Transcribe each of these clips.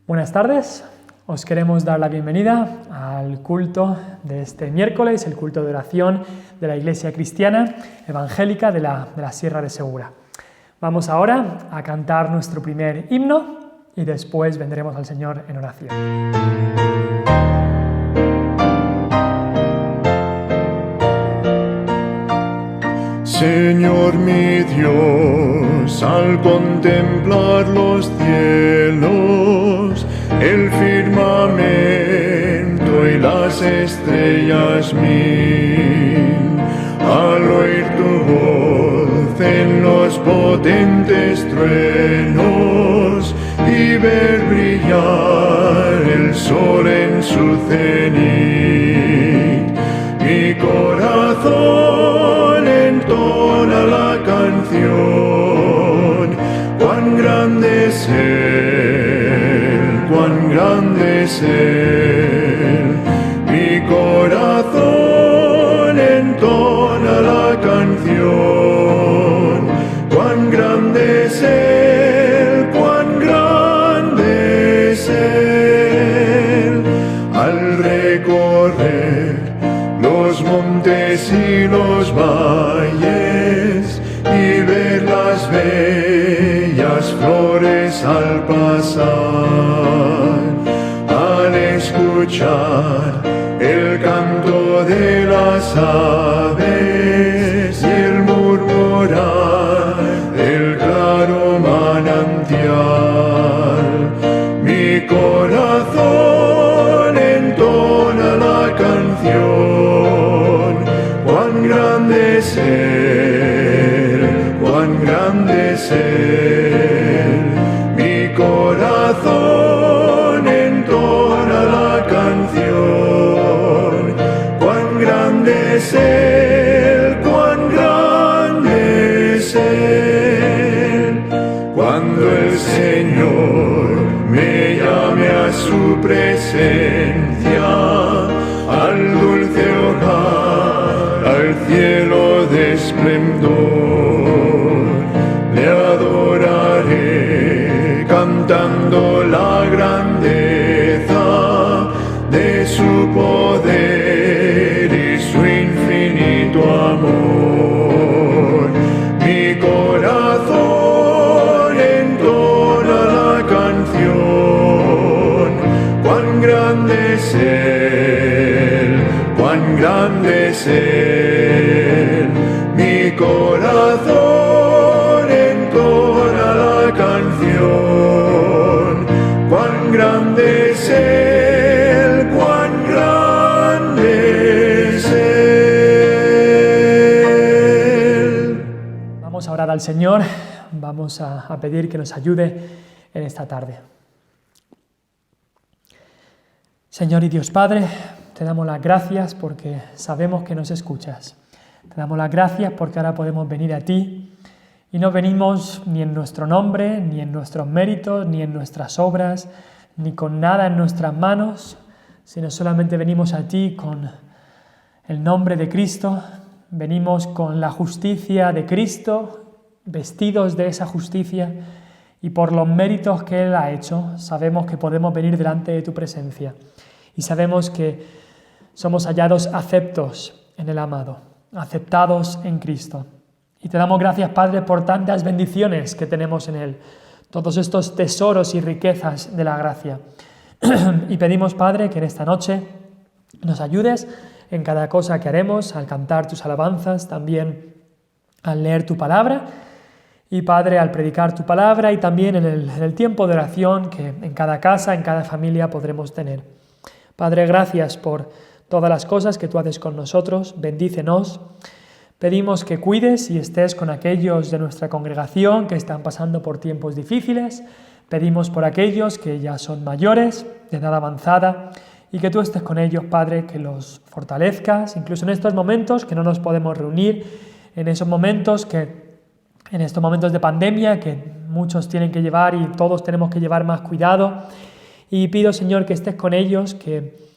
Buenas tardes, os queremos dar la bienvenida al culto de este miércoles, el culto de oración de la Iglesia Cristiana Evangélica de la Sierra de Segura. Vamos ahora a cantar nuestro primer himno y después vendremos al Señor en oración. Señor mi Dios, al contemplar los cielos, el firmamento y las estrellas mil, al oír tu voz en los potentes truenos y ver brillar el sol en su cenit, mi corazón entona la canción. Cuán grande es Él, cuán grande es Él. Mi corazón entona la canción. Cuán grande es Él, cuán grande es Él. Al recorrer los montes y los valles y ver las bellas flores al pasar, al escuchar el canto de las aves y el murmurar del claro manantial, mi corazón entona la canción. Cuán grande es Él, cuán grande es Él. Mi corazón entona la canción. Cuán grande es Él, cuán grande es Él. Cuando el Señor me llame a su presencia, al dulce hogar, al cielo de esplendor, le adoraré cantando la grandeza de su poder y su infinito amor. Mi corazón entona la canción. Cuán grande es Él, cuán grande es Él. Mi corazón entona la canción. Cuán grande es Él, cuán grande es Él. Vamos a orar al Señor, vamos a pedir que nos ayude en esta tarde. Señor y Dios Padre, te damos las gracias porque sabemos que nos escuchas. Te damos las gracias porque ahora podemos venir a ti y no venimos ni en nuestro nombre, ni en nuestros méritos, ni en nuestras obras, ni con nada en nuestras manos, sino solamente venimos a ti con el nombre de Cristo, venimos con la justicia de Cristo, vestidos de esa justicia, y por los méritos que Él ha hecho, sabemos que podemos venir delante de tu presencia. Y sabemos que somos hallados aceptos en el amado, aceptados en Cristo. Y te damos gracias, Padre, por tantas bendiciones que tenemos en Él, todos estos tesoros y riquezas de la gracia. Y pedimos, Padre, que en esta noche nos ayudes en cada cosa que haremos, al cantar tus alabanzas, también al leer tu palabra, y Padre, al predicar tu palabra y también en el tiempo de oración que en cada casa, en cada familia podremos tener. Padre, gracias por todas las cosas que tú haces con nosotros, bendícenos. Pedimos que cuides y estés con aquellos de nuestra congregación que están pasando por tiempos difíciles. Pedimos por aquellos que ya son mayores, de edad avanzada, y que tú estés con ellos, Padre, que los fortalezcas, incluso en estos momentos que no nos podemos reunir, en estos momentos de pandemia que muchos tienen que llevar y todos tenemos que llevar más cuidado. Y pido, Señor, que estés con ellos, que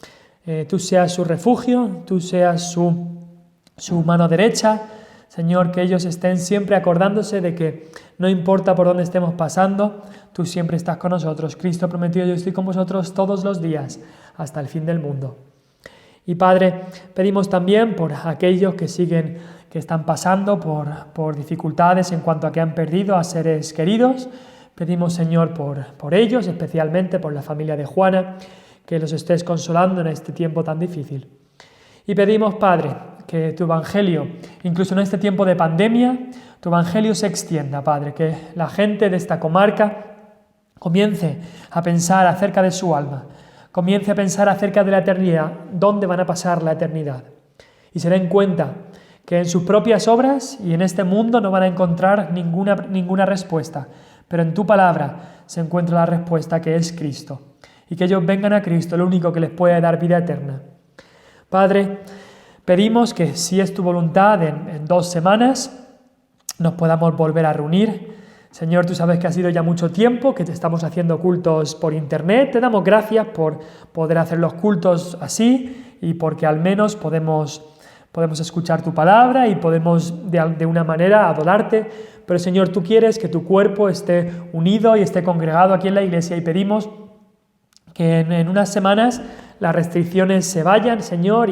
tú seas su refugio, tú seas su mano derecha. Señor, que ellos estén siempre acordándose de que no importa por dónde estemos pasando, tú siempre estás con nosotros. Cristo prometió, yo estoy con vosotros todos los días hasta el fin del mundo. Y Padre, pedimos también por aquellos que están pasando por dificultades en cuanto a que han perdido a seres queridos. Pedimos, Señor, por ellos, especialmente por la familia de Juana, que los estés consolando en este tiempo tan difícil. Y pedimos, Padre, que tu Evangelio, incluso en este tiempo de pandemia, tu Evangelio se extienda, Padre, que la gente de esta comarca comience a pensar acerca de su alma, comience a pensar acerca de la eternidad, dónde van a pasar la eternidad. Y se den cuenta que en sus propias obras y en este mundo no van a encontrar ninguna respuesta, pero en tu palabra se encuentra la respuesta, que es Cristo. Y que ellos vengan a Cristo, lo único que les puede dar vida eterna. Padre, pedimos que, si es tu voluntad, en 2 semanas nos podamos volver a reunir. Señor, tú sabes que ha sido ya mucho tiempo que te estamos haciendo cultos por internet. Te damos gracias por poder hacer los cultos así y porque al menos podemos escuchar tu palabra y podemos de una manera adorarte. Pero Señor, tú quieres que tu cuerpo esté unido y esté congregado aquí en la iglesia, y pedimos que en unas semanas las restricciones se vayan, Señor,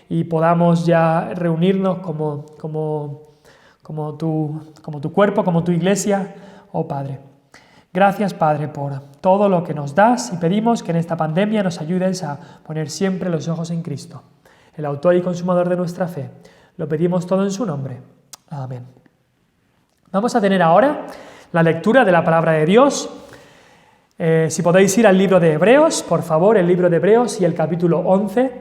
y podamos ya reunirnos como tu cuerpo, como tu iglesia, oh Padre. Gracias, Padre, por todo lo que nos das, y pedimos que en esta pandemia nos ayudes a poner siempre los ojos en Cristo, el autor y consumador de nuestra fe. Lo pedimos todo en su nombre. Amén. Vamos a tener ahora la lectura de la palabra de Dios. Si podéis ir al libro de Hebreos, por favor, el libro de Hebreos y el capítulo 11.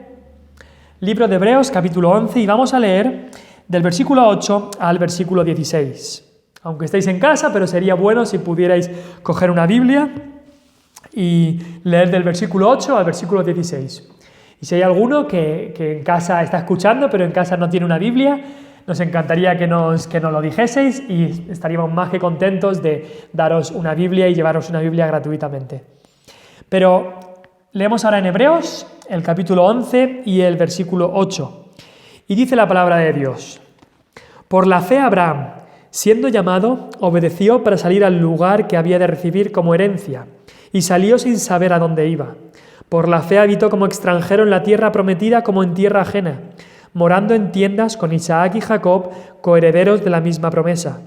Libro de Hebreos, capítulo 11, y vamos a leer del versículo 8 al versículo 16. Aunque estéis en casa, pero sería bueno si pudierais coger una Biblia y leer del versículo 8 al versículo 16. Y si hay alguno que en casa está escuchando, pero en casa no tiene una Biblia, nos encantaría que nos lo dijeseis, y estaríamos más que contentos de daros una Biblia y llevaros una Biblia gratuitamente. Pero leemos ahora en Hebreos el capítulo 11 y el versículo 8. Y dice la palabra de Dios: Por la fe Abraham, siendo llamado, obedeció para salir al lugar que había de recibir como herencia, y salió sin saber a dónde iba. Por la fe habitó como extranjero en la tierra prometida, como en tierra ajena, morando en tiendas con Isaac y Jacob, coherederos de la misma promesa,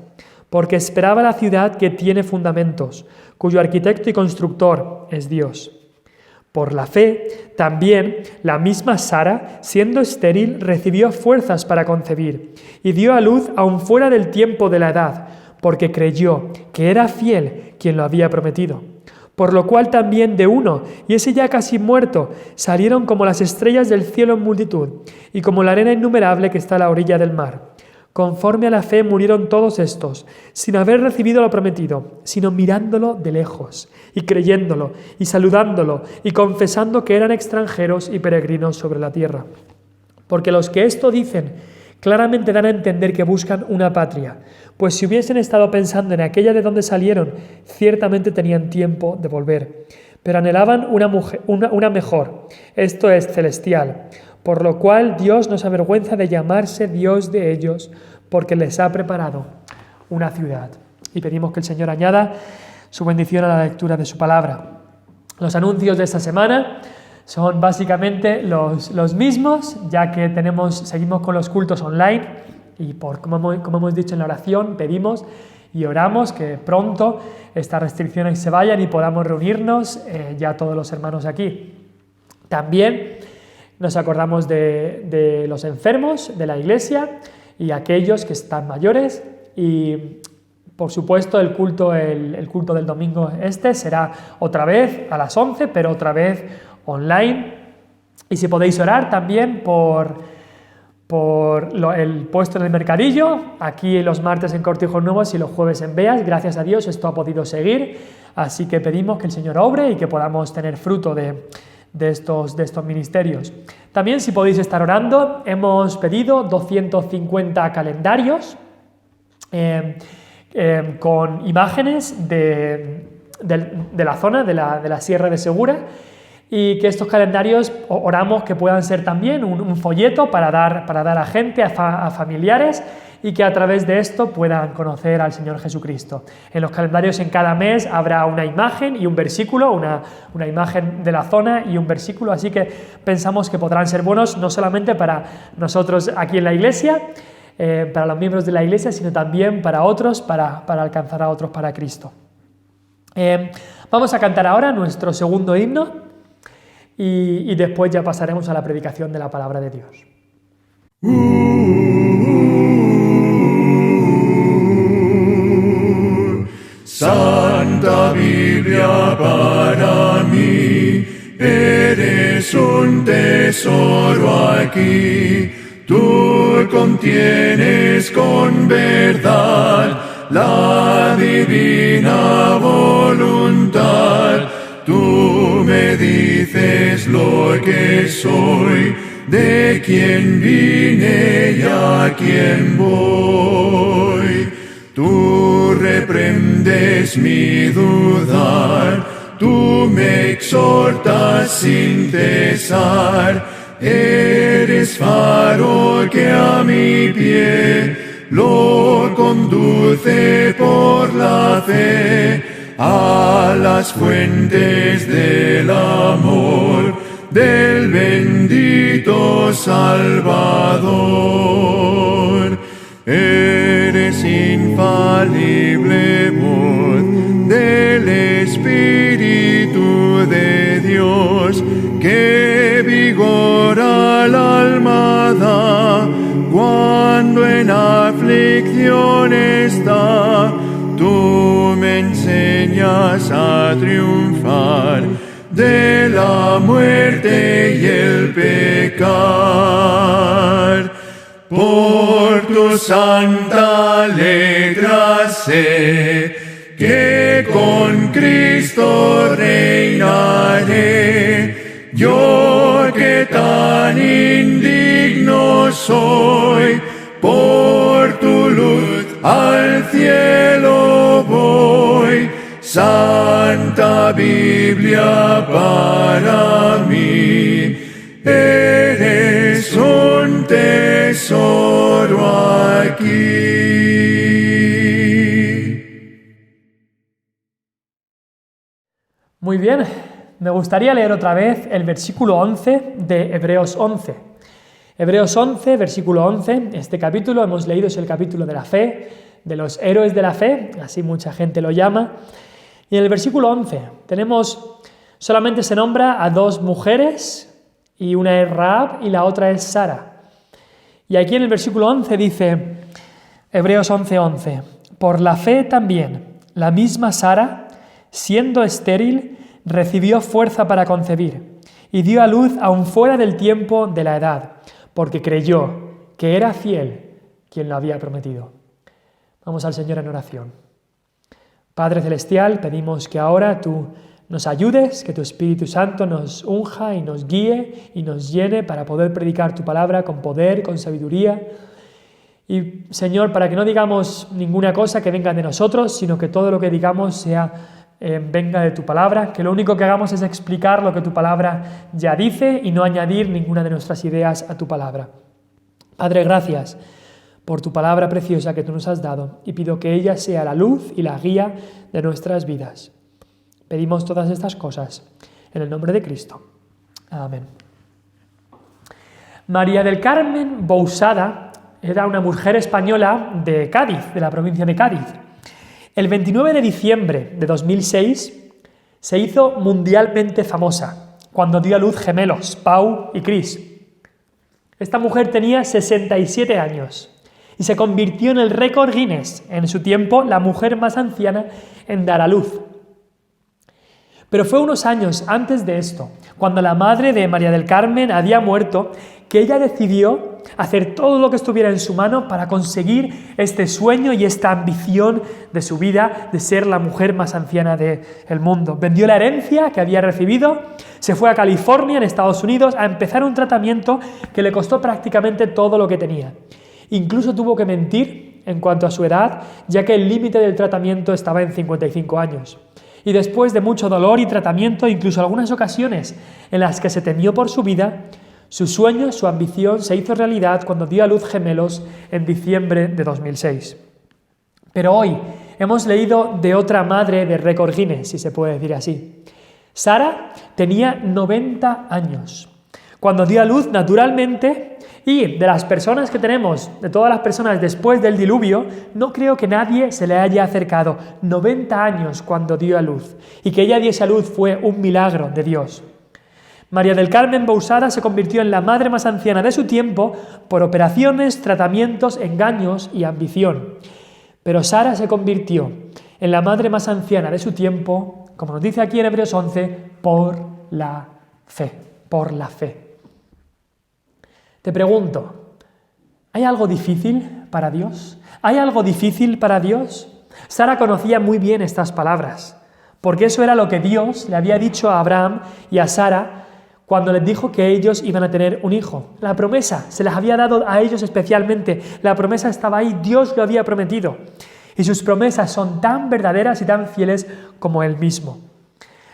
porque esperaba la ciudad que tiene fundamentos, cuyo arquitecto y constructor es Dios. Por la fe, también la misma Sara, siendo estéril, recibió fuerzas para concebir, y dio a luz aún fuera del tiempo de la edad, porque creyó que era fiel quien lo había prometido. Por lo cual también de uno, y ese ya casi muerto, salieron como las estrellas del cielo en multitud, y como la arena innumerable que está a la orilla del mar. Conforme a la fe murieron todos estos, sin haber recibido lo prometido, sino mirándolo de lejos, y creyéndolo, y saludándolo, y confesando que eran extranjeros y peregrinos sobre la tierra. Porque los que esto dicen claramente dan a entender que buscan una patria, pues si hubiesen estado pensando en aquella de donde salieron, ciertamente tenían tiempo de volver. Pero anhelaban una mejor, esto es celestial, por lo cual Dios no se avergüenza de llamarse Dios de ellos, porque les ha preparado una ciudad. Y pedimos que el Señor añada su bendición a la lectura de su palabra. Los anuncios de esta semana son básicamente los mismos, ya que seguimos con los cultos online, y como hemos dicho en la oración, pedimos y oramos que pronto estas restricciones se vayan y podamos reunirnos ya todos los hermanos aquí. También nos acordamos de los enfermos de la iglesia y aquellos que están mayores, y por supuesto el culto del domingo será otra vez a las 11, pero otra vez online. Y si podéis orar también por el puesto en el mercadillo, aquí los martes en Cortijos Nuevos y los jueves en Beas. Gracias a Dios esto ha podido seguir, así que pedimos que el Señor obre y que podamos tener fruto de estos ministerios. También, si podéis estar orando, hemos pedido 250 calendarios con imágenes de la zona de la Sierra de Segura. y que estos calendarios oramos que puedan ser también un folleto para dar a gente, a familiares, y que a través de esto puedan conocer al Señor Jesucristo. En los calendarios en cada mes habrá una imagen y un versículo, una imagen de la zona y un versículo, así que pensamos que podrán ser buenos no solamente para nosotros aquí en la iglesia, para los miembros de la iglesia, sino también para otros, para alcanzar a otros para Cristo. Vamos a cantar ahora nuestro segundo himno y después ya pasaremos a la predicación de la palabra de Dios. Santa Biblia para mí, eres un tesoro aquí. Tú contienes con verdad la divina voluntad. Tú me dices lo que soy, de quién vine y a quién voy. Tú reprendes mi dudar, tú me exhortas sin cesar. Eres faro que a mi pie lo conduce por la fe a las fuentes del amor del bendito Salvador. Eres infalible voz del Espíritu de Dios que vigora al alma da cuando en aflicción está. Tú me enseñas a triunfar de la muerte y el pecar. Por tu santa letra sé que con Cristo reinaré. Yo que tan indigno soy, por tu luz al cielo voy. Santa Biblia para mí, eres un tesoro aquí. Muy bien, me gustaría leer otra vez el versículo 11 de Hebreos 11. Hebreos 11, versículo 11, este capítulo hemos leído, es el capítulo de la fe, de los héroes de la fe, así mucha gente lo llama. Y en el versículo 11 solamente se nombra a dos mujeres, y una es Rahab y la otra es Sara. Y aquí en el versículo 11 dice, Hebreos 11:11, por la fe también, la misma Sara, siendo estéril, recibió fuerza para concebir, y dio a luz aún fuera del tiempo de la edad, porque creyó que era fiel quien lo había prometido. Vamos al Señor en oración. Padre Celestial, pedimos que ahora tú nos ayudes, que tu Espíritu Santo nos unja y nos guíe y nos llene para poder predicar tu palabra con poder, con sabiduría. Y Señor, para que no digamos ninguna cosa que venga de nosotros, sino que todo lo que digamos venga de tu palabra, que lo único que hagamos es explicar lo que tu palabra ya dice y no añadir ninguna de nuestras ideas a tu palabra. Padre, gracias por tu palabra preciosa que tú nos has dado y pido que ella sea la luz y la guía de nuestras vidas. Pedimos todas estas cosas en el nombre de Cristo. Amén. María del Carmen Bousada era una mujer española de Cádiz, de la provincia de Cádiz. El 29 de diciembre de 2006 se hizo mundialmente famosa cuando dio a luz gemelos, Pau y Chris. Esta mujer tenía 67 años y se convirtió en el récord Guinness, en su tiempo la mujer más anciana en dar a luz. Pero fue unos años antes de esto, cuando la madre de María del Carmen había muerto, que ella decidió hacer todo lo que estuviera en su mano para conseguir este sueño y esta ambición de su vida de ser la mujer más anciana del mundo. Vendió la herencia que había recibido, se fue a California, en Estados Unidos, a empezar un tratamiento que le costó prácticamente todo lo que tenía. Incluso tuvo que mentir en cuanto a su edad, ya que el límite del tratamiento estaba en 55 años. Y después de mucho dolor y tratamiento, incluso algunas ocasiones en las que se temió por su vida, su sueño, su ambición se hizo realidad cuando dio a luz gemelos en diciembre de 2006. Pero hoy hemos leído de otra madre de récord Guinness, si se puede decir así. Sara tenía 90 años cuando dio a luz naturalmente, y de las personas que tenemos, de todas las personas después del diluvio, no creo que nadie se le haya acercado. 90 años cuando dio a luz, y que ella diese a luz fue un milagro de Dios. María del Carmen Bousada se convirtió en la madre más anciana de su tiempo por operaciones, tratamientos, engaños y ambición. Pero Sara se convirtió en la madre más anciana de su tiempo, como nos dice aquí en Hebreos 11, por la fe, por la fe. Te pregunto, ¿hay algo difícil para Dios? ¿Hay algo difícil para Dios? Sara conocía muy bien estas palabras, porque eso era lo que Dios le había dicho a Abraham y a Sara cuando les dijo que ellos iban a tener un hijo. La promesa se les había dado a ellos especialmente, la promesa estaba ahí, Dios lo había prometido. Y sus promesas son tan verdaderas y tan fieles como Él mismo.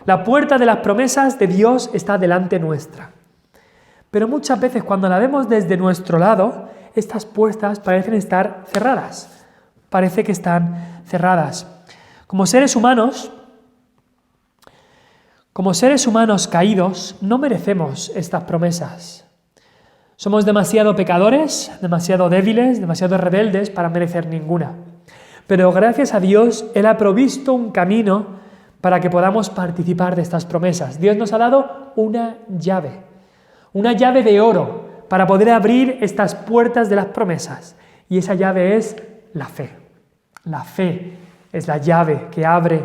La puerta de las promesas de Dios está delante nuestra. Pero muchas veces cuando la vemos desde nuestro lado, estas puertas parecen estar cerradas. Parece que están cerradas. Como seres humanos caídos, no merecemos estas promesas. Somos demasiado pecadores, demasiado débiles, demasiado rebeldes para merecer ninguna. Pero gracias a Dios, Él ha provisto un camino para que podamos participar de estas promesas. Dios nos ha dado una llave de oro para poder abrir estas puertas de las promesas. Y esa llave es la fe. La fe es la llave que abre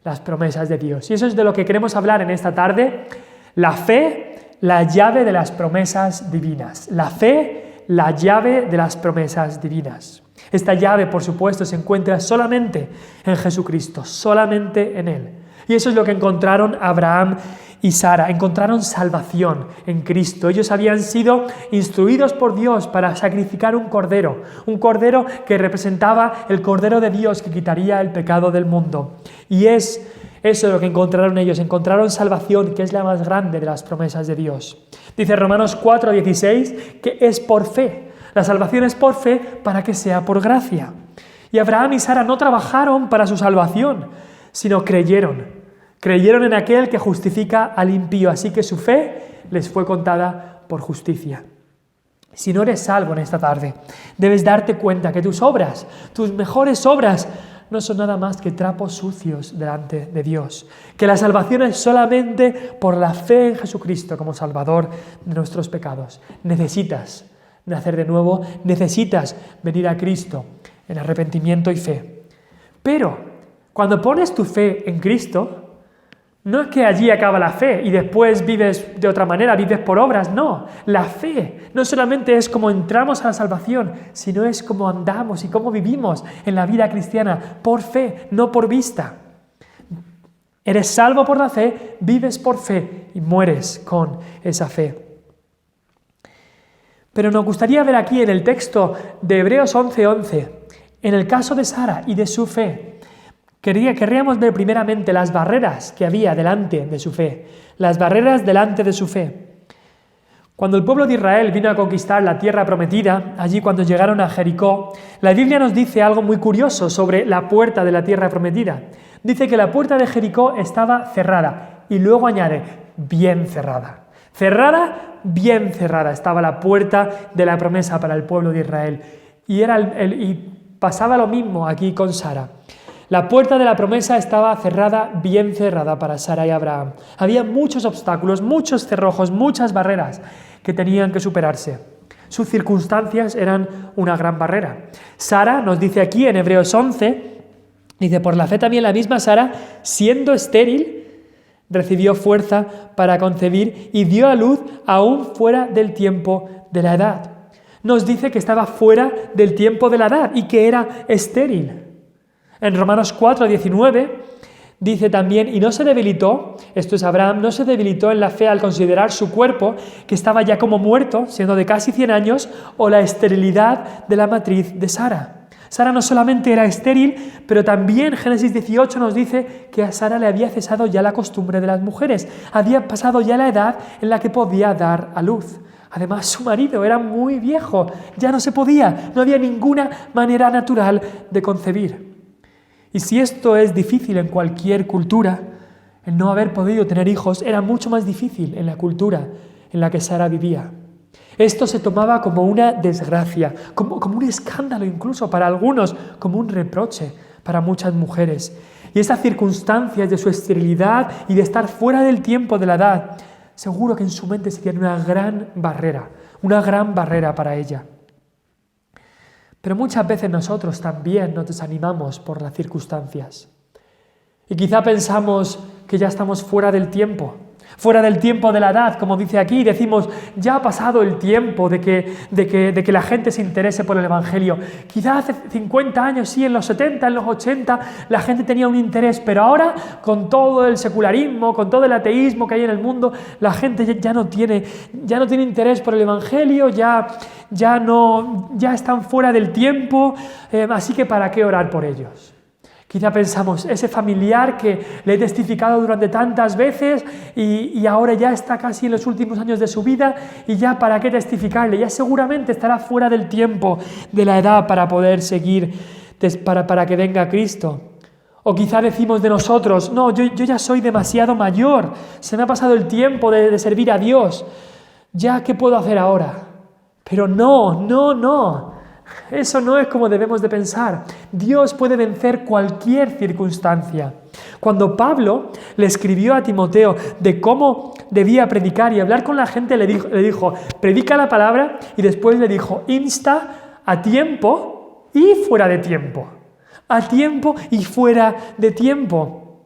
las promesas de Dios. Y eso es de lo que queremos hablar en esta tarde. La fe, la llave de las promesas divinas. La fe, la llave de las promesas divinas. Esta llave, por supuesto, se encuentra solamente en Jesucristo, solamente en Él. Y eso es lo que encontraron Abraham y Sara, encontraron salvación en Cristo. Ellos habían sido instruidos por Dios para sacrificar un cordero que representaba el Cordero de Dios que quitaría el pecado del mundo. Y es eso lo que encontraron ellos, encontraron salvación, que es la más grande de las promesas de Dios. Dice Romanos 4:16 que es por fe. La salvación es por fe para que sea por gracia. Y Abraham y Sara no trabajaron para su salvación, sino creyeron. Creyeron en aquel que justifica al impío, así que su fe les fue contada por justicia. Si no eres salvo en esta tarde, debes darte cuenta que tus obras, tus mejores obras, no son nada más que trapos sucios delante de Dios. Que la salvación es solamente por la fe en Jesucristo como Salvador de nuestros pecados. Necesitas nacer de nuevo, necesitas venir a Cristo en arrepentimiento y fe. Pero cuando pones tu fe en Cristo, no es que allí acaba la fe y después vives de otra manera, vives por obras, no. La fe no solamente es como entramos a la salvación, sino es como andamos y cómo vivimos en la vida cristiana, por fe, no por vista. Eres salvo por la fe, vives por fe y mueres con esa fe. Pero nos gustaría ver aquí en el texto de Hebreos 11:11, en el caso de Sara y de su fe, querríamos ver primeramente las barreras que había delante de su fe, las barreras delante de su fe. Cuando el pueblo de Israel vino a conquistar la tierra prometida, allí cuando llegaron a Jericó, la Biblia nos dice algo muy curioso sobre la puerta de la tierra prometida. Dice que la puerta de Jericó estaba cerrada y luego añade, bien cerrada. Cerrada, bien cerrada estaba la puerta de la promesa para el pueblo de Israel. Y pasaba lo mismo aquí con Sara. La puerta de la promesa estaba cerrada, bien cerrada para Sara y Abraham. Había muchos obstáculos, muchos cerrojos, muchas barreras que tenían que superarse. Sus circunstancias eran una gran barrera. Sara nos dice aquí en Hebreos 11, dice, por la fe también la misma Sara, siendo estéril, recibió fuerza para concebir y dio a luz aún fuera del tiempo de la edad. Nos dice que estaba fuera del tiempo de la edad y que era estéril. En Romanos 4:19 dice también, y no se debilitó, esto es Abraham, no se debilitó en la fe al considerar su cuerpo, que estaba ya como muerto, siendo de casi 100 años, o la esterilidad de la matriz de Sara. Sara no solamente era estéril, pero también Génesis 18 nos dice que a Sara le había cesado ya la costumbre de las mujeres. Había pasado ya la edad en la que podía dar a luz. Además, su marido era muy viejo, ya no se podía, no había ninguna manera natural de concebir. Y si esto es difícil en cualquier cultura, el no haber podido tener hijos era mucho más difícil en la cultura en la que Sara vivía. Esto se tomaba como una desgracia, como un escándalo incluso para algunos, como un reproche para muchas mujeres. Y esas circunstancias de su esterilidad y de estar fuera del tiempo de la edad, seguro que en su mente serían una gran barrera para ella. Pero muchas veces nosotros también nos desanimamos por las circunstancias. Y quizá pensamos que ya estamos fuera del tiempo de la edad, como dice aquí, decimos, ya ha pasado el tiempo de que la gente se interese por el Evangelio. Quizá hace 50 años, sí, en los 70, en los 80, la gente tenía un interés, pero ahora, con todo el secularismo, con todo el ateísmo que hay en el mundo, la gente ya no tiene interés por el Evangelio, ya están fuera del tiempo, así que ¿para qué orar por ellos? Quizá pensamos, ese familiar que le he testificado durante tantas veces y ahora ya está casi en los últimos años de su vida y ya para qué testificarle, ya seguramente estará fuera del tiempo de la edad para poder seguir, para que venga Cristo. O quizá decimos de nosotros, no, yo ya soy demasiado mayor, se me ha pasado el tiempo de servir a Dios, ¿ya qué puedo hacer ahora? Pero no. Eso no es como debemos de pensar. Dios puede vencer cualquier circunstancia. Cuando Pablo le escribió a Timoteo de cómo debía predicar y hablar con la gente, le dijo, predica la palabra, y después le dijo, insta a tiempo y fuera de tiempo. A tiempo y fuera de tiempo.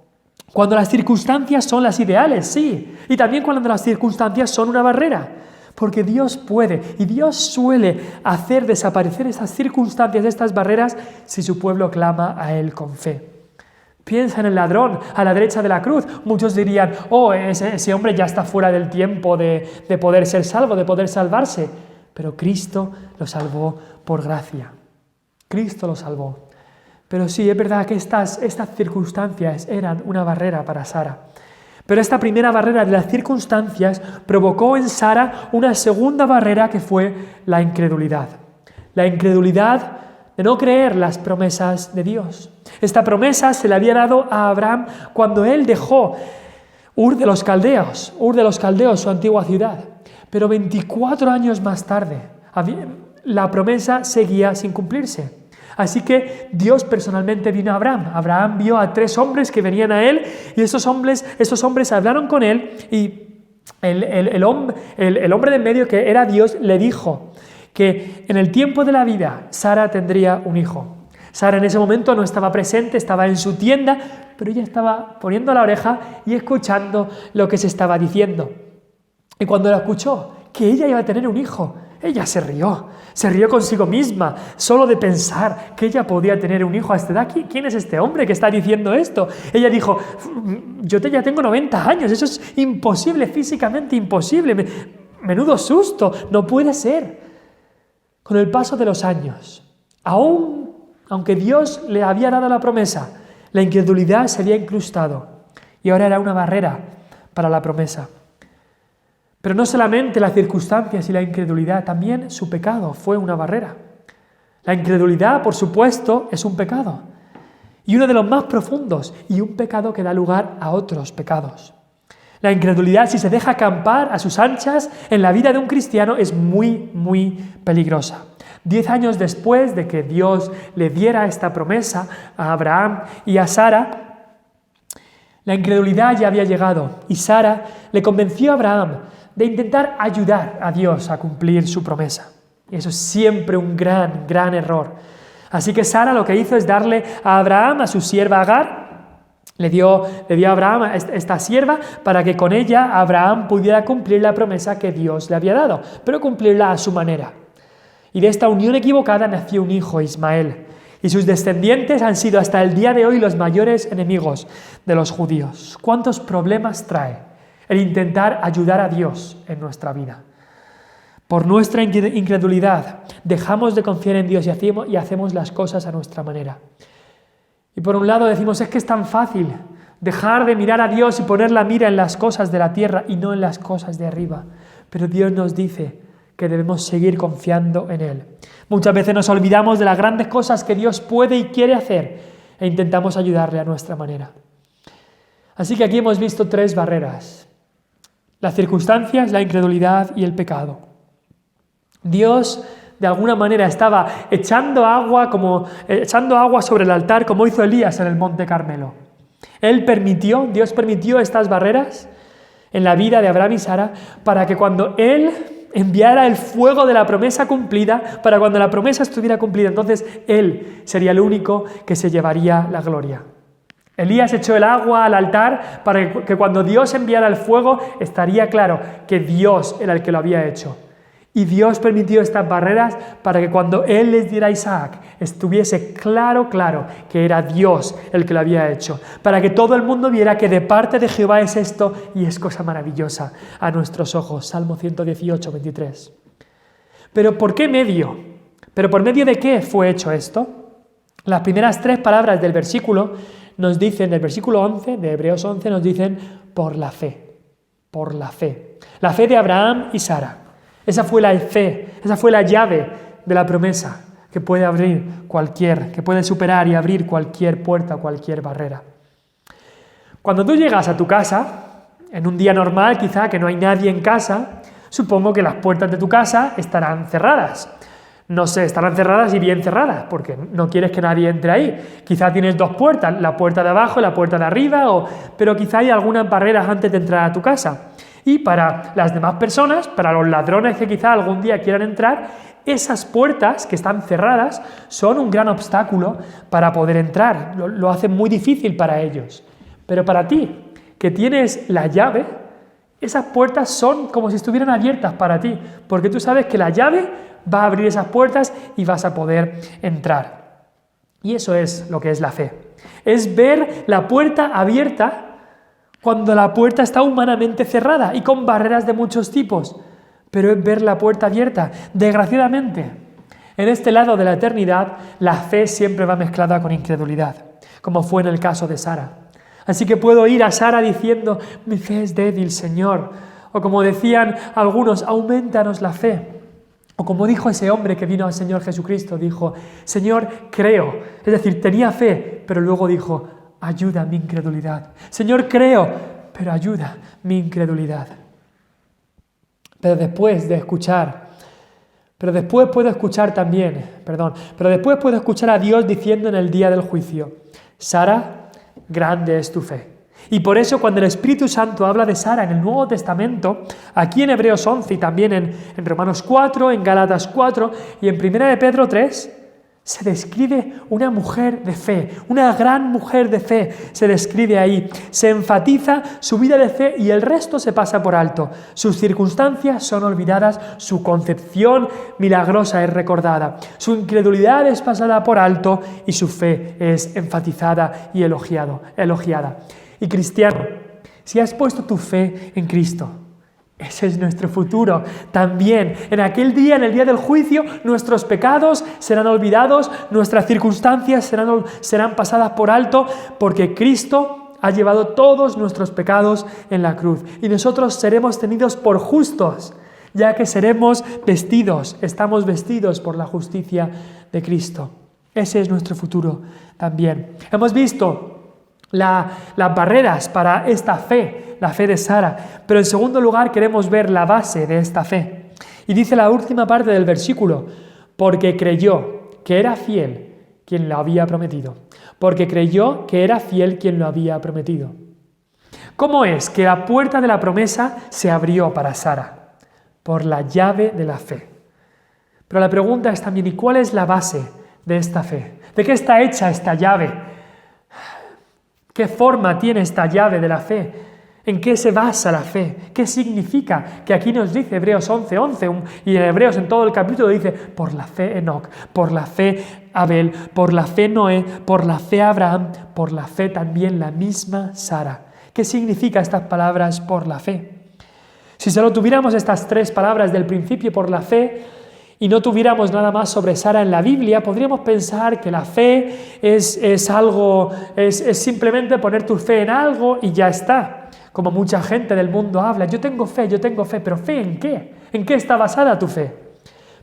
Cuando las circunstancias son las ideales, sí. Y también cuando las circunstancias son una barrera. Porque Dios puede y Dios suele hacer desaparecer esas circunstancias, estas barreras, si su pueblo clama a Él con fe. Piensa en el ladrón a la derecha de la cruz. Muchos dirían, ese hombre ya está fuera del tiempo de poder ser salvo, de poder salvarse. Pero Cristo lo salvó por gracia. Cristo lo salvó. Pero sí, es verdad que estas circunstancias eran una barrera para Sara. Pero esta primera barrera de las circunstancias provocó en Sara una segunda barrera que fue la incredulidad. La incredulidad de no creer las promesas de Dios. Esta promesa se le había dado a Abraham cuando él dejó Ur de los Caldeos, su antigua ciudad. Pero 24 años más tarde, la promesa seguía sin cumplirse. Así que Dios personalmente vino a Abraham. Abraham vio a 3 hombres que venían a él y esos hombres hablaron con él y el hombre de en medio, que era Dios, le dijo que en el tiempo de la vida Sara tendría un hijo. Sara en ese momento no estaba presente, estaba en su tienda, pero ella estaba poniendo la oreja y escuchando lo que se estaba diciendo. Y cuando la escuchó, que ella iba a tener un hijo, ella se rió consigo misma, solo de pensar que ella podía tener un hijo a esta edad. ¿Quién es este hombre que está diciendo esto? Ella dijo, yo ya tengo 90 años, eso es imposible, físicamente imposible, menudo susto, no puede ser. Con el paso de los años, aunque Dios le había dado la promesa, la incredulidad se había incrustado y ahora era una barrera para la promesa. Pero no solamente las circunstancias y la incredulidad, también su pecado fue una barrera. La incredulidad, por supuesto, es un pecado. Y uno de los más profundos, y un pecado que da lugar a otros pecados. La incredulidad, si se deja acampar a sus anchas en la vida de un cristiano, es muy, muy peligrosa. 10 años después de que Dios le diera esta promesa a Abraham y a Sara, la incredulidad ya había llegado y Sara le convenció a Abraham de intentar ayudar a Dios a cumplir su promesa. Y eso es siempre un gran, gran error. Así que Sara lo que hizo es darle a Abraham, a su sierva Agar, le dio a Abraham esta sierva para que con ella Abraham pudiera cumplir la promesa que Dios le había dado, pero cumplirla a su manera. Y de esta unión equivocada nació un hijo, Ismael, y sus descendientes han sido hasta el día de hoy los mayores enemigos de los judíos. ¿Cuántos problemas trae el intentar ayudar a Dios en nuestra vida? Por nuestra incredulidad dejamos de confiar en Dios y hacemos las cosas a nuestra manera. Y por un lado decimos, es que es tan fácil dejar de mirar a Dios y poner la mira en las cosas de la tierra y no en las cosas de arriba. Pero Dios nos dice que debemos seguir confiando en Él. Muchas veces nos olvidamos de las grandes cosas que Dios puede y quiere hacer e intentamos ayudarle a nuestra manera. Así que aquí hemos visto 3 barreras: las circunstancias, la incredulidad y el pecado. Dios de alguna manera estaba echando agua sobre el altar, como hizo Elías en el Monte Carmelo. Dios permitió estas barreras en la vida de Abraham y Sara para que cuando Él enviara el fuego de la promesa cumplida, para cuando la promesa estuviera cumplida, entonces Él sería el único que se llevaría la gloria. Elías echó el agua al altar para que cuando Dios enviara el fuego estaría claro que Dios era el que lo había hecho. Y Dios permitió estas barreras para que cuando Él les diera a Isaac estuviese claro que era Dios el que lo había hecho. Para que todo el mundo viera que de parte de Jehová es esto y es cosa maravillosa a nuestros ojos. Salmo 118, 23. ¿Pero por qué medio? ¿Pero por medio de qué fue hecho esto? Las primeras 3 palabras del versículo nos dicen, del versículo 11 de Hebreos 11, nos dicen por la fe. Por la fe. La fe de Abraham y Sara. Esa fue la fe, esa fue la llave de la promesa que puede que puede superar y abrir cualquier puerta, cualquier barrera. Cuando tú llegas a tu casa, en un día normal quizá que no hay nadie en casa, supongo que las puertas de tu casa estarán cerradas. No sé, estarán cerradas y bien cerradas, porque no quieres que nadie entre ahí. Quizá tienes 2 puertas, la puerta de abajo y la puerta de arriba, pero quizá hay algunas barreras antes de entrar a tu casa. Y para las demás personas, para los ladrones que quizá algún día quieran entrar, esas puertas que están cerradas son un gran obstáculo para poder entrar. Lo hacen muy difícil para ellos. Pero para ti, que tienes la llave, esas puertas son como si estuvieran abiertas para ti, porque tú sabes que la llave va a abrir esas puertas y vas a poder entrar. Y eso es lo que es la fe. Es ver la puerta abierta cuando la puerta está humanamente cerrada y con barreras de muchos tipos, pero es ver la puerta abierta. Desgraciadamente, en este lado de la eternidad, la fe siempre va mezclada con incredulidad, como fue en el caso de Sara. Así que puedo ir a Sara diciendo, mi fe es débil, Señor. O como decían algunos, aumentanos la fe. O como dijo ese hombre que vino al Señor Jesucristo, dijo, Señor, creo. Es decir, tenía fe, pero luego dijo, ayuda mi incredulidad. Señor, creo, pero ayuda mi incredulidad. Pero después puedo escuchar a Dios diciendo en el día del juicio, Sara, grande es tu fe. Y por eso cuando el Espíritu Santo habla de Sara en el Nuevo Testamento, aquí en Hebreos 11 y también en Romanos 4, en Gálatas 4 y en 1 de Pedro 3, se describe una mujer de fe, una gran mujer de fe, se describe ahí. Se enfatiza su vida de fe y el resto se pasa por alto. Sus circunstancias son olvidadas, su concepción milagrosa es recordada, su incredulidad es pasada por alto y su fe es enfatizada y elogiada. Y cristiano, si has puesto tu fe en Cristo, ese es nuestro futuro. También en aquel día, en el día del juicio, nuestros pecados serán olvidados, nuestras circunstancias serán pasadas por alto, porque Cristo ha llevado todos nuestros pecados en la cruz. Y nosotros seremos tenidos por justos, ya que estamos vestidos por la justicia de Cristo. Ese es nuestro futuro también. Hemos visto las barreras para esta fe, la fe de Sara, pero en segundo lugar queremos ver la base de esta fe. Y dice la última parte del versículo, porque creyó que era fiel quien lo había prometido. Porque creyó que era fiel quien lo había prometido. ¿Cómo es que la puerta de la promesa se abrió para Sara? Por la llave de la fe. Pero la pregunta es también, ¿y cuál es la base de esta fe? ¿De qué está hecha esta llave? ¿Qué forma tiene esta llave de la fe? ¿En qué se basa la fe? ¿Qué significa? Que aquí nos dice Hebreos 11:11 y en Hebreos en todo el capítulo dice por la fe Enoc, por la fe Abel, por la fe Noé, por la fe Abraham, por la fe también la misma Sara. ¿Qué significa estas palabras por la fe? Si solo tuviéramos estas 3 palabras del principio por la fe y no tuviéramos nada más sobre Sara en la Biblia, podríamos pensar que la fe es simplemente poner tu fe en algo y ya está. Como mucha gente del mundo habla, yo tengo fe, pero ¿fe en qué? ¿En qué está basada tu fe?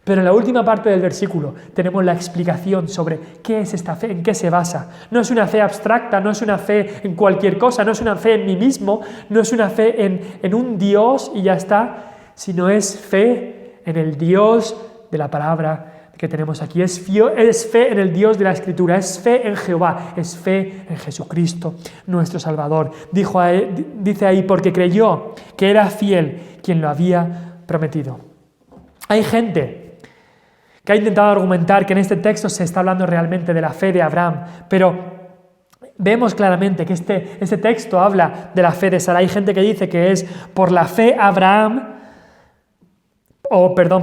Pero en la última parte del versículo tenemos la explicación sobre qué es esta fe, en qué se basa. No es una fe abstracta, no es una fe en cualquier cosa, no es una fe en mí mismo, no es una fe en un Dios y ya está, sino es fe en el Dios de la palabra que tenemos aquí. Es fe en el Dios de la Escritura, es fe en Jehová, es fe en Jesucristo, nuestro Salvador. Dice ahí, porque creyó que era fiel quien lo había prometido. Hay gente que ha intentado argumentar que en este texto se está hablando realmente de la fe de Abraham, pero vemos claramente que este texto habla de la fe de Sara. Hay gente que dice que es por la fe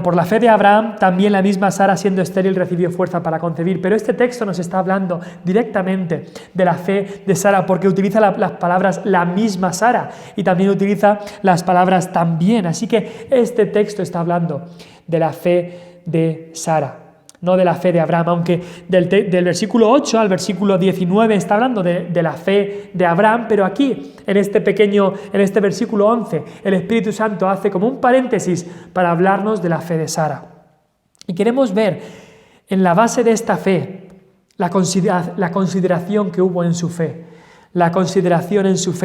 por la fe de Abraham, también la misma Sara, siendo estéril, recibió fuerza para concebir. Pero este texto nos está hablando directamente de la fe de Sara, porque utiliza las palabras la misma Sara y también utiliza las palabras también. Así que este texto está hablando de la fe de Sara, no de la fe de Abraham, aunque del versículo 8 al versículo 19 está hablando de la fe de Abraham, pero aquí, en este versículo 11, el Espíritu Santo hace como un paréntesis para hablarnos de la fe de Sara. Y queremos ver en la base de esta fe la consideración que hubo en su fe,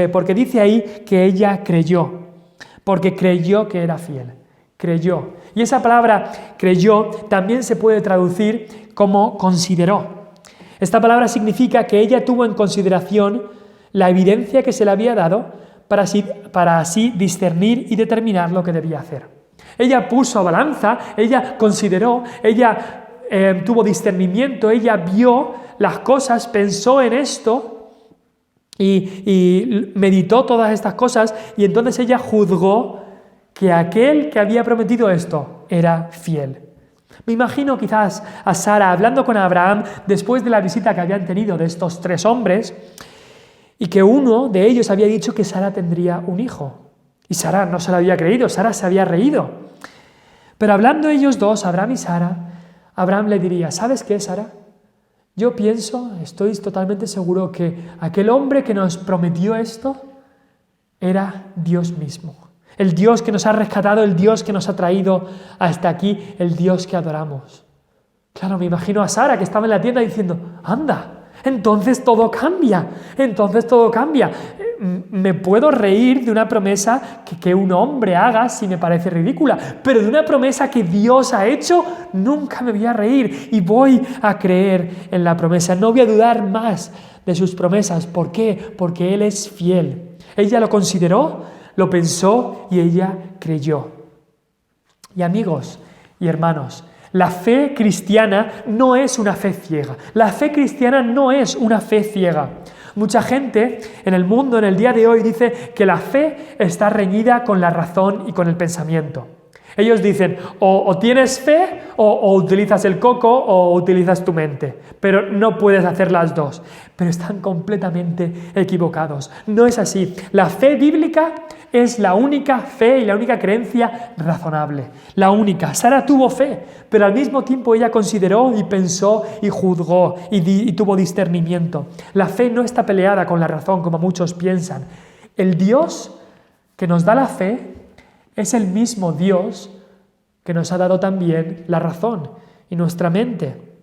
porque dice ahí que ella creyó, porque creyó que era fiel. Creyó. Y esa palabra creyó también se puede traducir como consideró. Esta palabra significa que ella tuvo en consideración la evidencia que se le había dado para así discernir y determinar lo que debía hacer. Ella puso a balanza, ella consideró, ella tuvo discernimiento, ella vio las cosas, pensó en esto y meditó todas estas cosas y entonces ella juzgó que aquel que había prometido esto era fiel. Me imagino quizás a Sara hablando con Abraham después de la visita que habían tenido de estos 3 hombres y que uno de ellos había dicho que Sara tendría un hijo. Y Sara no se lo había creído, Sara se había reído. Pero hablando ellos dos, Abraham y Sara, Abraham le diría, ¿sabes qué, Sara? Yo estoy totalmente seguro que aquel hombre que nos prometió esto era Dios mismo. El Dios que nos ha rescatado, el Dios que nos ha traído hasta aquí, el Dios que adoramos. Claro, me imagino a Sara que estaba en la tienda diciendo, anda, entonces todo cambia. Me puedo reír de una promesa que un hombre haga si me parece ridícula, pero de una promesa que Dios ha hecho, nunca me voy a reír y voy a creer en la promesa. No voy a dudar más de sus promesas. ¿Por qué? Porque Él es fiel. Ella lo consideró, lo pensó y ella creyó. Y amigos y hermanos, la fe cristiana no es una fe ciega. La fe cristiana no es una fe ciega. Mucha gente en el mundo, en el día de hoy, dice que la fe está reñida con la razón y con el pensamiento. Ellos dicen, o tienes fe, o utilizas el coco, o utilizas tu mente. Pero no puedes hacer las dos. Pero están completamente equivocados. No es así. La fe bíblica es la única fe y la única creencia razonable. La única. Sara tuvo fe, pero al mismo tiempo ella consideró y pensó y juzgó y tuvo discernimiento. La fe no está peleada con la razón, como muchos piensan. El Dios que nos da la fe es el mismo Dios que nos ha dado también la razón y nuestra mente.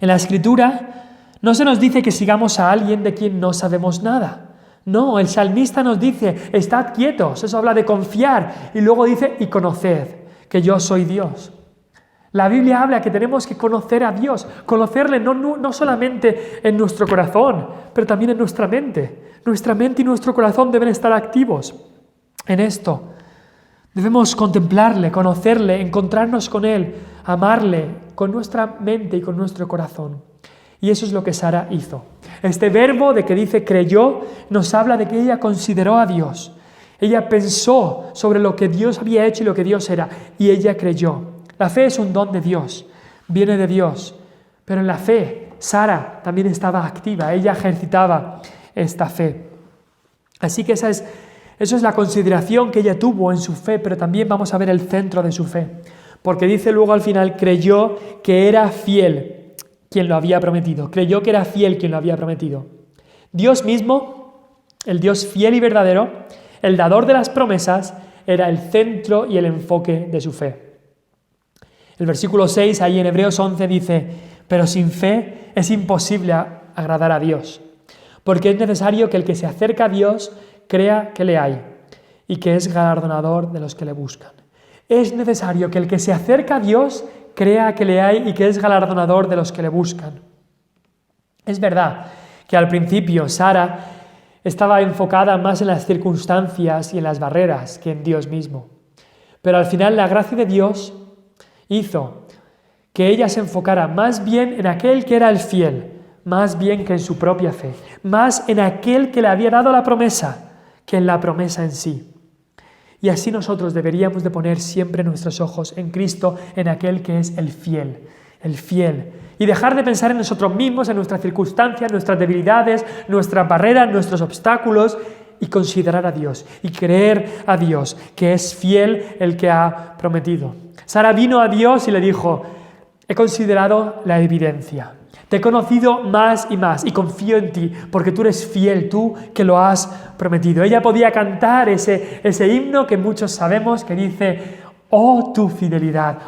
En la Escritura no se nos dice que sigamos a alguien de quien no sabemos nada. No, el salmista nos dice, estad quietos, eso habla de confiar, y luego dice, y conoced que yo soy Dios. La Biblia habla que tenemos que conocer a Dios, conocerle no solamente en nuestro corazón, pero también en nuestra mente. Nuestra mente y nuestro corazón deben estar activos en esto. Debemos contemplarle, conocerle, encontrarnos con Él, amarle con nuestra mente y con nuestro corazón. Y eso es lo que Sara hizo. Este verbo de que dice creyó nos habla de que ella consideró a Dios. Ella pensó sobre lo que Dios había hecho y lo que Dios era, y ella creyó. La fe es un don de Dios, viene de Dios. Pero en la fe, Sara también estaba activa, ella ejercitaba esta fe. Así que esa Eso es la consideración que ella tuvo en su fe, pero también vamos a ver el centro de su fe. Porque dice luego al final, creyó que era fiel quien lo había prometido. Creyó que era fiel quien lo había prometido. Dios mismo, el Dios fiel y verdadero, el dador de las promesas, era el centro y el enfoque de su fe. El versículo 6, ahí en Hebreos 11, dice, pero sin fe es imposible agradar a Dios, porque es necesario que el que se acerca a Dios crea que le hay y que es galardonador de los que le buscan. Es necesario que el que se acerca a Dios crea que le hay y que es galardonador de los que le buscan. Es verdad que al principio Sara estaba enfocada más en las circunstancias y en las barreras que en Dios mismo. Pero al final la gracia de Dios hizo que ella se enfocara más bien en aquel que era el fiel, más bien que en su propia fe, más en aquel que le había dado la promesa que en la promesa en sí. Y así nosotros deberíamos de poner siempre nuestros ojos en Cristo, en aquel que es el fiel, y dejar de pensar en nosotros mismos, en nuestras circunstancias, nuestras debilidades, nuestras barreras, nuestros obstáculos, y considerar a Dios y creer a Dios, que es fiel el que ha prometido. Sara vino a Dios y le dijo, he considerado la evidencia, te he conocido más y confío en ti, porque tú eres fiel, tú que lo has prometido. Ella podía cantar ese himno que muchos sabemos, que dice, oh tu fidelidad,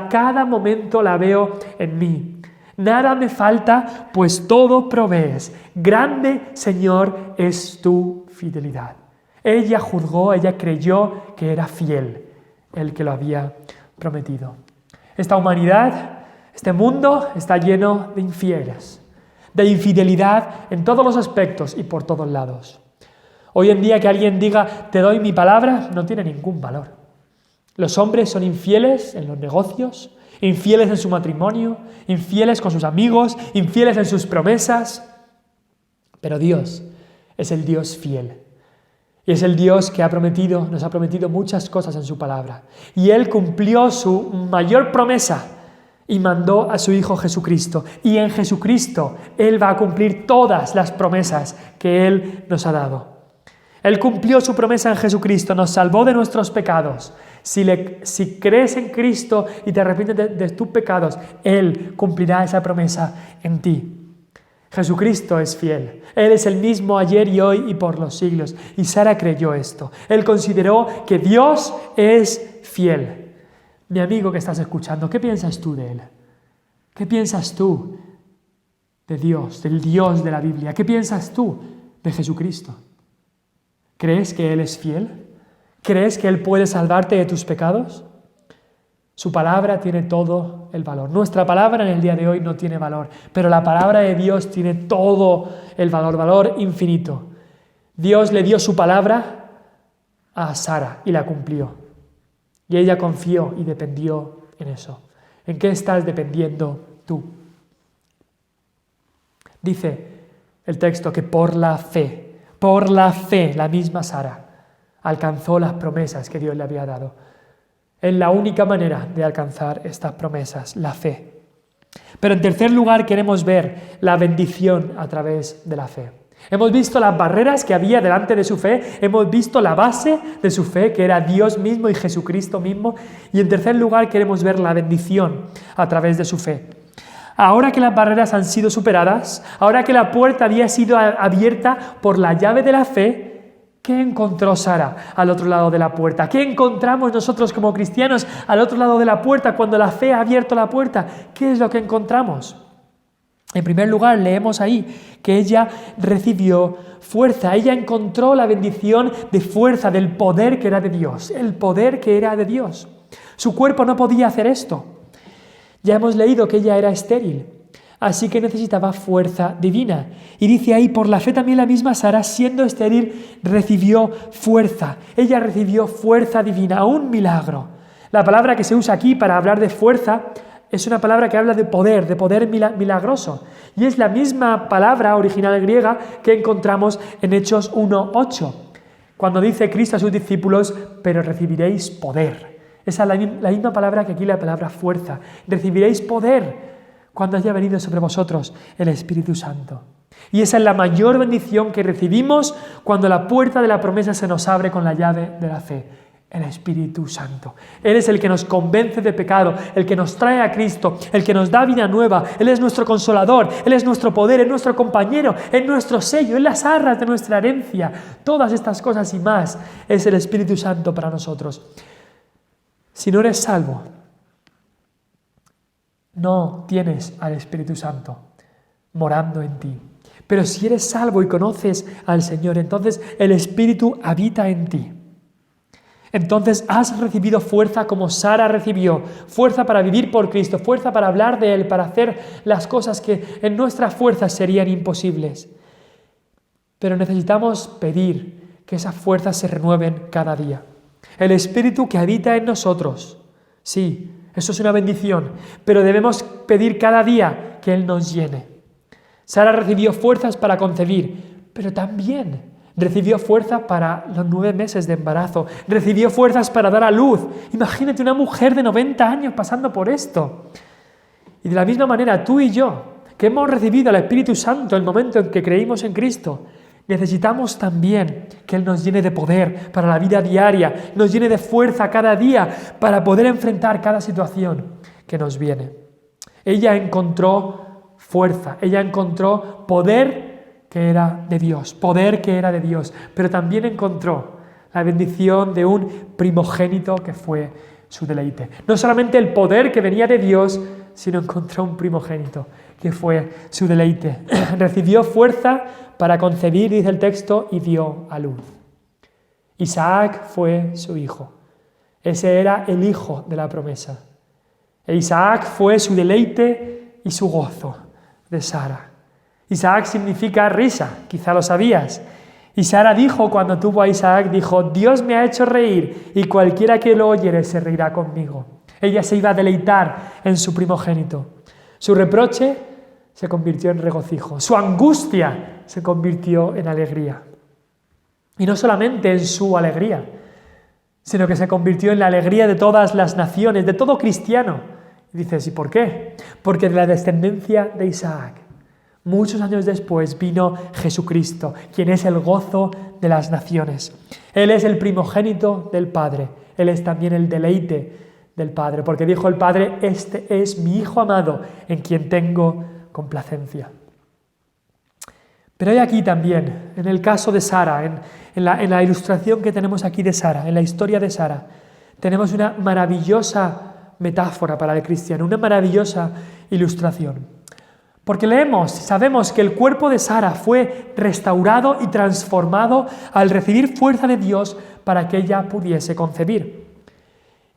cada momento la veo en mí. Nada me falta, pues todo provees. Grande, Señor, es tu fidelidad. Ella juzgó, ella creyó que era fiel el que lo había prometido. Esta humanidad, este mundo está lleno de infieles, de infidelidad en todos los aspectos y por todos lados. Hoy en día que alguien diga, te doy mi palabra, no tiene ningún valor. Los hombres son infieles en los negocios, infieles en su matrimonio, infieles con sus amigos, infieles en sus promesas. Pero Dios es el Dios fiel. Y es el Dios que nos ha prometido muchas cosas en su palabra. Y Él cumplió su mayor promesa y mandó a su Hijo Jesucristo. Y en Jesucristo Él va a cumplir todas las promesas que Él nos ha dado. Él cumplió su promesa en Jesucristo, nos salvó de nuestros pecados. Si crees en Cristo y te arrepientes de tus pecados, Él cumplirá esa promesa en ti. Jesucristo es fiel. Él es el mismo ayer y hoy y por los siglos. Y Sara creyó esto. Él consideró que Dios es fiel. Mi amigo que estás escuchando, ¿qué piensas tú de Él? ¿Qué piensas tú de Dios, del Dios de la Biblia? ¿Qué piensas tú de Jesucristo? ¿Crees que Él es fiel? ¿Crees que Él puede salvarte de tus pecados? Su palabra tiene todo el valor. Nuestra palabra en el día de hoy no tiene valor, pero la palabra de Dios tiene todo el valor infinito. Dios le dio su palabra a Sara y la cumplió. Y ella confió y dependió en eso. ¿En qué estás dependiendo tú? Dice el texto que por la fe, la misma Sara alcanzó las promesas que Dios le había dado. Es la única manera de alcanzar estas promesas, la fe. Pero en tercer lugar queremos ver la bendición a través de la fe. Hemos visto las barreras que había delante de su fe, hemos visto la base de su fe, que era Dios mismo y Jesucristo mismo, y en tercer lugar queremos ver la bendición a través de su fe. Ahora que las barreras han sido superadas, ahora que la puerta había sido abierta por la llave de la fe, ¿qué encontró Sara al otro lado de la puerta? ¿Qué encontramos nosotros como cristianos al otro lado de la puerta cuando la fe ha abierto la puerta? ¿Qué es lo que encontramos? En primer lugar, leemos ahí que ella recibió fuerza. Ella encontró la bendición de fuerza, del poder que era de Dios. El poder que era de Dios. Su cuerpo no podía hacer esto. Ya hemos leído que ella era estéril. Así que necesitaba fuerza divina. Y dice ahí, por la fe también la misma Sara, siendo estéril, recibió fuerza. Ella recibió fuerza divina, un milagro. La palabra que se usa aquí para hablar de fuerza es una palabra que habla de poder milagroso. Y es la misma palabra original griega que encontramos en Hechos 1:8, cuando dice Cristo a sus discípulos, pero recibiréis poder. Esa es la misma palabra que aquí la palabra fuerza. Recibiréis poder cuando haya venido sobre vosotros el Espíritu Santo. Y esa es la mayor bendición que recibimos cuando la puerta de la promesa se nos abre con la llave de la fe. El Espíritu Santo. Él es el que nos convence de pecado, el que nos trae a Cristo, el que nos da vida nueva. Él es nuestro consolador, Él es nuestro poder, es nuestro compañero, es nuestro sello, es las arras de nuestra herencia. Todas estas cosas y más es el Espíritu Santo para nosotros. Si no eres salvo, no tienes al Espíritu Santo morando en ti. Pero si eres salvo y conoces al Señor, entonces el Espíritu habita en ti. Entonces has recibido fuerza como Sara recibió, fuerza para vivir por Cristo, fuerza para hablar de Él, para hacer las cosas que en nuestras fuerzas serían imposibles. Pero necesitamos pedir que esas fuerzas se renueven cada día. El Espíritu que habita en nosotros, sí, eso es una bendición, pero debemos pedir cada día que Él nos llene. Sara recibió fuerzas para concebir, pero también recibió fuerza para los 9 meses de embarazo. Recibió fuerzas para dar a luz. Imagínate una mujer de 90 años pasando por esto. Y de la misma manera, tú y yo, que hemos recibido al Espíritu Santo en el momento en que creímos en Cristo, necesitamos también que Él nos llene de poder para la vida diaria, nos llene de fuerza cada día para poder enfrentar cada situación que nos viene. Ella encontró fuerza, ella encontró poder que era de Dios, poder que era de Dios, pero también encontró la bendición de un primogénito que fue su deleite. No solamente el poder que venía de Dios, sino encontró un primogénito que fue su deleite. Recibió fuerza para concebir, dice el texto, y dio a luz. Isaac fue su hijo. Ese era el hijo de la promesa. E Isaac fue su deleite y su gozo de Sara. Isaac significa risa, quizá lo sabías. Y Sara dijo cuando tuvo a Isaac, dijo, Dios me ha hecho reír y cualquiera que lo oyere se reirá conmigo. Ella se iba a deleitar en su primogénito. Su reproche se convirtió en regocijo. Su angustia se convirtió en alegría. Y no solamente en su alegría, sino que se convirtió en la alegría de todas las naciones, de todo cristiano. Y dices, ¿y por qué? Porque de la descendencia de Isaac, muchos años después vino Jesucristo, quien es el gozo de las naciones. Él es el primogénito del Padre. Él es también el deleite del Padre, porque dijo el Padre, este es mi Hijo amado, en quien tengo complacencia. Pero hay aquí también, en el caso de Sara, en la ilustración que tenemos aquí de Sara, en la historia de Sara, tenemos una maravillosa metáfora para el cristiano, una maravillosa ilustración. Porque sabemos que el cuerpo de Sara fue restaurado y transformado al recibir fuerza de Dios para que ella pudiese concebir.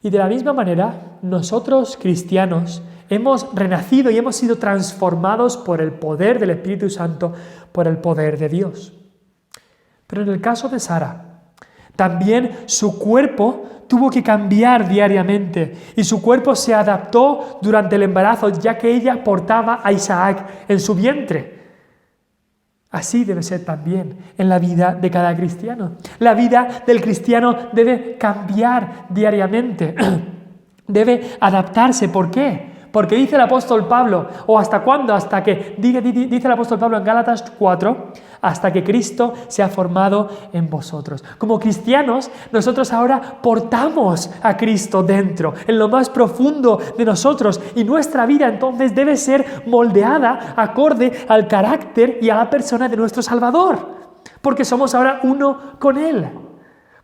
Y de la misma manera, nosotros cristianos hemos renacido y hemos sido transformados por el poder del Espíritu Santo, por el poder de Dios. Pero en el caso de Sara, también su cuerpo tuvo que cambiar diariamente y su cuerpo se adaptó durante el embarazo, ya que ella portaba a Isaac en su vientre. Así debe ser también en la vida de cada cristiano. La vida del cristiano debe cambiar diariamente, debe adaptarse. ¿Por qué? Porque dice el apóstol Pablo, ¿o hasta cuándo? Hasta que, dice el apóstol Pablo en Gálatas 4, hasta que Cristo se ha formado en vosotros. Como cristianos, nosotros ahora portamos a Cristo dentro, en lo más profundo de nosotros, y nuestra vida entonces debe ser moldeada acorde al carácter y a la persona de nuestro Salvador, porque somos ahora uno con Él.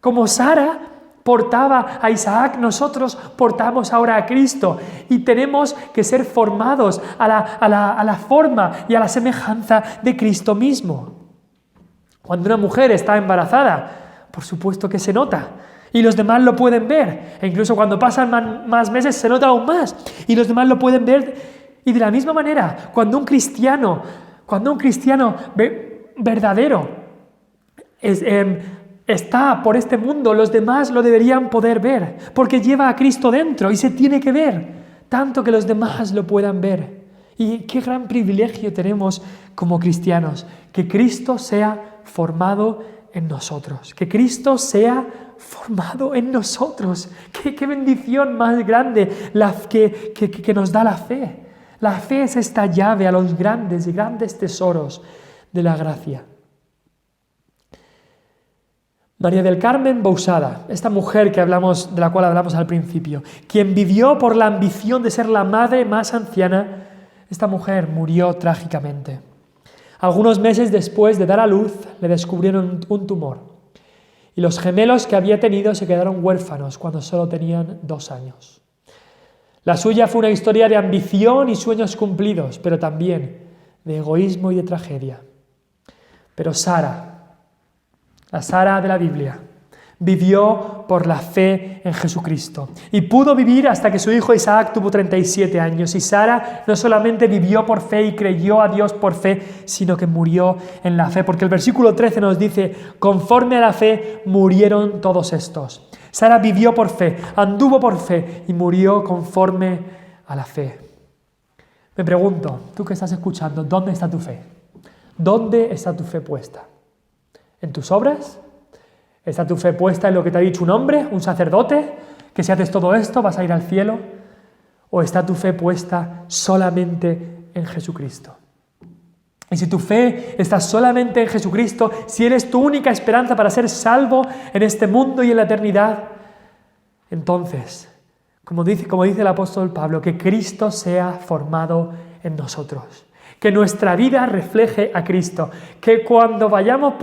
Como Sara portaba a Isaac, nosotros portamos ahora a Cristo y tenemos que ser formados a la forma y a la semejanza de Cristo mismo. Cuando una mujer está embarazada, por supuesto que se nota y los demás lo pueden ver. E incluso cuando pasan más meses se nota aún más y los demás lo pueden ver. Y de la misma manera, cuando un cristiano verdadero está por este mundo, los demás lo deberían poder ver, porque lleva a Cristo dentro y se tiene que ver, tanto que los demás lo puedan ver. Y qué gran privilegio tenemos como cristianos, que Cristo sea formado en nosotros, que Cristo sea formado en nosotros. Qué bendición más grande la que nos da la fe. La fe es esta llave a los grandes y grandes tesoros de la gracia. María del Carmen Bousada, esta mujer de la cual hablamos al principio, quien vivió por la ambición de ser la madre más anciana, esta mujer murió trágicamente. Algunos meses después de dar a luz, le descubrieron un tumor. Y los gemelos que había tenido se quedaron huérfanos cuando solo tenían 2 años. La suya fue una historia de ambición y sueños cumplidos, pero también de egoísmo y de tragedia. Pero Sara, la Sara de la Biblia, vivió por la fe en Jesucristo y pudo vivir hasta que su hijo Isaac tuvo 37 años. Y Sara no solamente vivió por fe y creyó a Dios por fe, sino que murió en la fe, porque el versículo 13 nos dice: conforme a la fe murieron todos estos. Sara vivió por fe, anduvo por fe y murió conforme a la fe. Me pregunto, tú que estás escuchando, ¿dónde está tu fe? ¿Dónde está tu fe puesta? ¿En tus obras? ¿Está tu fe puesta en lo que te ha dicho un hombre, un sacerdote, que si haces todo esto vas a ir al cielo? ¿O está tu fe puesta solamente en Jesucristo? Y si tu fe está solamente en Jesucristo, si Él es tu única esperanza para ser salvo en este mundo y en la eternidad, entonces, como dice el apóstol Pablo, que Cristo sea formado en nosotros. Que nuestra vida refleje a Cristo, que cuando vayamos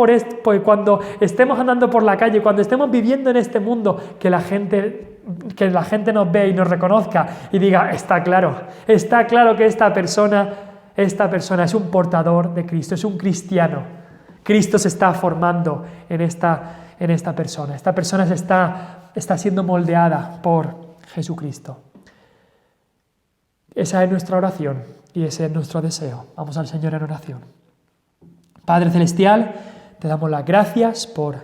cuando estemos andando por la calle, cuando estemos viviendo en este mundo, que la gente nos vea y nos reconozca y diga: está claro que esta persona es un portador de Cristo, es un cristiano. Cristo se está formando en esta persona. Esta persona está siendo moldeada por Jesucristo. Esa es nuestra oración. Y ese es nuestro deseo. Vamos al Señor en oración. Padre Celestial, te damos las gracias por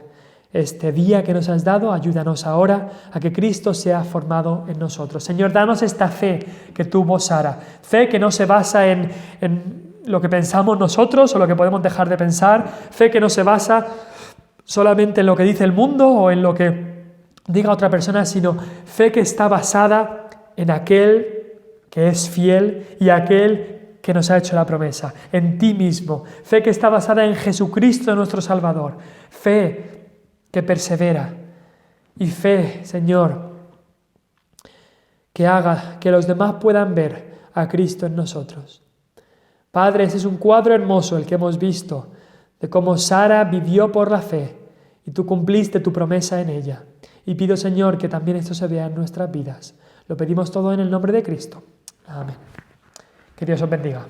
este día que nos has dado. Ayúdanos ahora a que Cristo sea formado en nosotros. Señor, danos esta fe que tuvo Sara. Fe que no se basa en lo que pensamos nosotros o lo que podemos dejar de pensar. Fe que no se basa solamente en lo que dice el mundo o en lo que diga otra persona, sino fe que está basada en aquel que es fiel y aquel que nos ha hecho la promesa, en ti mismo. Fe que está basada en Jesucristo nuestro Salvador. Fe que persevera. Y fe, Señor, que haga que los demás puedan ver a Cristo en nosotros. Padre, ese es un cuadro hermoso el que hemos visto de cómo Sara vivió por la fe y tú cumpliste tu promesa en ella. Y pido, Señor, que también esto se vea en nuestras vidas. Lo pedimos todo en el nombre de Cristo. Amén. Que Dios os bendiga.